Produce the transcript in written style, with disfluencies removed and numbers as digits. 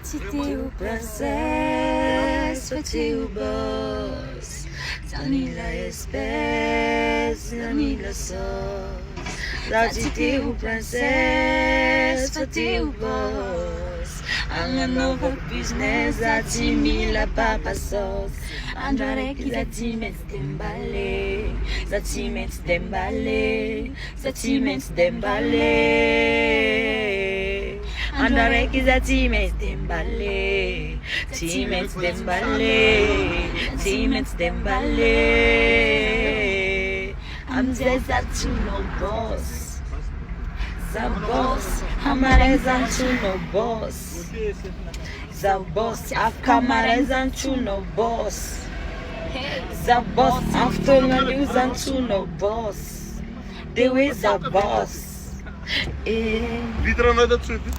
City ou princesse, petit ou boss. Zani la espèce, zani la sauce. La city ou princesse, petit ou boss. I'm over business, zati mi la papa sauce. Andare ki zati mets dembale, zati mets dembale, zati mets dembale. Andare ki zati mets dembale, ti mets dembale, ti mets dembale. I'm zatu no boss, za boss, amarezan tu no boss. The boss, after Marezan to no boss. The boss, after Marezan to no boss. There is a boss. Лідера треба чути.